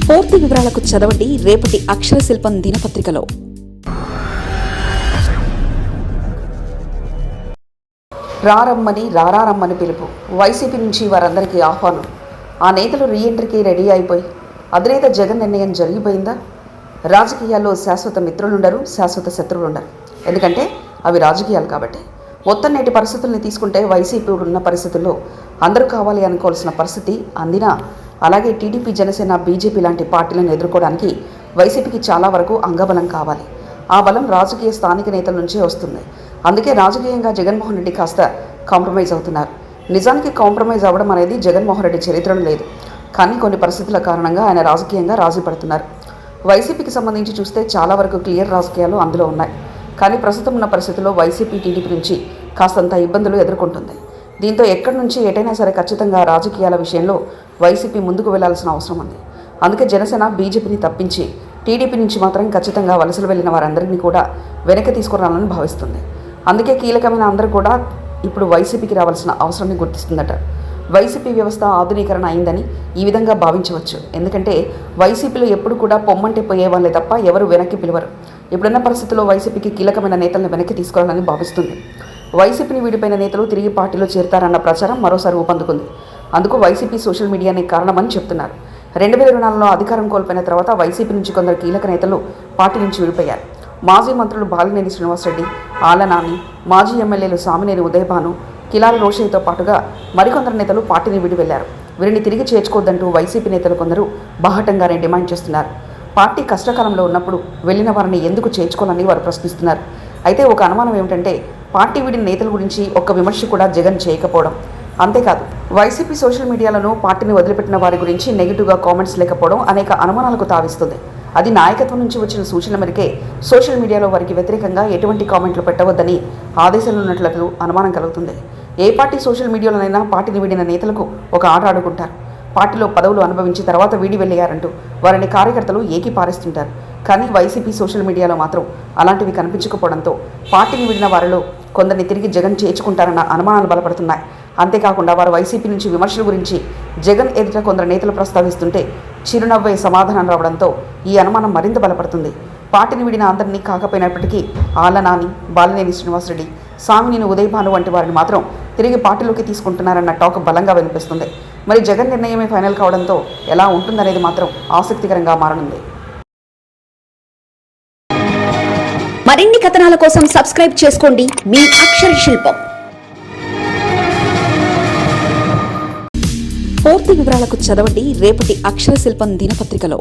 పూర్తి వివరాలకు చదవండి రేపటి అక్షర శిల్పం దినపత్రికలో. రారమ్మని పిలుపు. వైసీపీ నుంచి వారందరికీ ఆహ్వానం. ఆ నేతలు రీఎంట్రీకి రెడీ అయిపోయి అధినేత జగన్ నిర్ణయం జరిగిపోయిందా? రాజకీయాల్లో శాశ్వత మిత్రులుండరు, శాశ్వత శత్రువులుండరు. ఎందుకంటే అవి రాజకీయాలు కాబట్టి. మొత్తం నేటి పరిస్థితుల్ని తీసుకుంటే వైసీపీ ఉన్న పరిస్థితుల్లో అందరూ కావాలి అనుకోవాల్సిన పరిస్థితి అందినా, అలాగే టీడీపీ, జనసేన, బీజేపీ లాంటి పార్టీలను ఎదుర్కోవడానికి వైసీపీకి చాలా వరకు అంగబలం కావాలి. ఆ బలం రాజకీయ స్థానిక నేతల నుంచే వస్తుంది. అందుకే రాజకీయంగా జగన్మోహన్ రెడ్డి కాస్త కాంప్రమైజ్ అవుతున్నారు. నిజానికి కాంప్రమైజ్ అవ్వడం అనేది జగన్మోహన్ రెడ్డి చరిత్రలో లేదు. కానీ కొన్ని పరిస్థితుల కారణంగా ఆయన రాజకీయంగా రాజీ పడుతున్నారు. వైసీపీకి సంబంధించి చూస్తే చాలా వరకు క్లియర్ రాజకీయాలు అందులో ఉన్నాయి. కానీ ప్రస్తుతం ఉన్న పరిస్థితుల్లో వైసీపీ టీడీపీ నుంచి కాస్తంత ఇబ్బందులు ఎదుర్కొంటుంది. దీంతో ఎక్కడి నుంచి ఎటైనా సరే ఖచ్చితంగా రాజకీయాల విషయంలో వైసీపీ ముందుకు వెళ్లాల్సిన అవసరం ఉంది. అందుకే జనసేన బీజేపీని తప్పించి టీడీపీ నుంచి మాత్రం ఖచ్చితంగా వలసలు వెళ్లిన వారందరినీ కూడా వెనక్కి తీసుకురావాలని భావిస్తుంది. అందుకే కీలకమైన అందరూ కూడా ఇప్పుడు వైసీపీకి రావాల్సిన అవసరాన్ని గుర్తిస్తుందట. వైసీపీ వ్యవస్థ ఆధునీకరణ అయిందని ఈ విధంగా భావించవచ్చు. ఎందుకంటే వైసీపీలో ఎప్పుడు కూడా పొమ్మంటే పోయే వాళ్ళే తప్ప ఎవరు వెనక్కి పిలవరు. ఇప్పుడున్న పరిస్థితుల్లో వైసీపీకి కీలకమైన నేతలను వెనక్కి తీసుకోవాలని భావిస్తుంది. వైసీపీని వీడిపోయిన నేతలు తిరిగి పార్టీలో చేరతారన్న ప్రచారం మరోసారి ఊపందుకుంది. అందుకు వైసీపీ సోషల్ మీడియానే కారణమని చెప్తున్నారు. 2024లో అధికారం కోల్పోయిన తర్వాత వైసీపీ నుంచి కొందరు కీలక నేతలు పార్టీ నుంచి విడిపోయారు. మాజీ మంత్రులు బాలినేని శ్రీనివాసరెడ్డి, ఆళ్ల నాని, మాజీ ఎమ్మెల్యేలు సామినేని ఉదయభాను, కిలారి రోషయ్యతో పాటుగా మరికొందరు నేతలు పార్టీని విడి వెళ్లారు. వీరిని తిరిగి చేర్చుకోవద్దంటూ వైసీపీ నేతలు కొందరు బాహటంగానే డిమాండ్ చేస్తున్నారు. పార్టీ కష్టకాలంలో ఉన్నప్పుడు వెళ్లిన వారిని ఎందుకు చేర్చుకోవాలని వారు ప్రశ్నిస్తున్నారు. అయితే ఒక అనుమానం ఏమిటంటే, పార్టీ వీడిన నేతల గురించి ఒక్క విమర్శ కూడా జగన్ చేయకపోవడం. అంతేకాదు, వైసీపీ సోషల్ మీడియాలను పార్టీని వదిలిపెట్టిన వారి గురించి నెగిటివ్గా కామెంట్స్ లేకపోవడం అనేక అనుమానాలకు తావిస్తుంది. అది నాయకత్వం నుంచి వచ్చిన సూచన మేరకే సోషల్ మీడియాలో వారికి వ్యతిరేకంగా ఎటువంటి కామెంట్లు పెట్టవద్దని ఆదేశాలు ఉన్నట్లు అనుమానం కలుగుతుంది. ఏ పార్టీ సోషల్ మీడియాలోనైనా పార్టీని వీడిన నేతలకు ఒక ఆట ఆడుకుంటారు. పార్టీలో పదవులు అనుభవించి తర్వాత వీడి వెళ్ళారంటూ వారిని కార్యకర్తలు ఏకి పారేస్తుంటారు. కానీ వైసీపీ సోషల్ మీడియాలో మాత్రం అలాంటివి కనిపించకపోవడంతో పార్టీని వీడిన వారిలో కొందరిని తిరిగి జగన్ చేర్చుకుంటారన్న అనుమానాలు బలపడుతున్నాయి. అంతేకాకుండా వారు వైసీపీ నుంచి విమర్శల గురించి జగన్ ఎదుట కొందరు నేతలు ప్రస్తావిస్తుంటే చిరునవ్వే సమాధానం రావడంతో ఈ అనుమానం మరింత బలపడుతుంది. పార్టీని వీడిన అందరినీ కాకపోయినప్పటికీ ఆళ్ల నాని, బాలినేని శ్రీనివాసరెడ్డి, సామినేని ఉదయభాను వంటి వారిని మాత్రం తిరిగి పార్టీలోకి తీసుకుంటున్నారన్న టాక్ బలంగా వినిపిస్తుంది. మరి జగన్ నిర్ణయమే ఫైనల్ కావడంతో ఎలా ఉంటుందనేది మాత్రం ఆసక్తికరంగా మారనుంది. మరిన్ని కథనాల కోసం సబ్స్క్రైబ్ చేసుకోండి మీ అక్షర శిల్పం. పూర్తి వివరాలకు చదవండి రేపటి అక్షర శిల్పం దినపత్రికలో.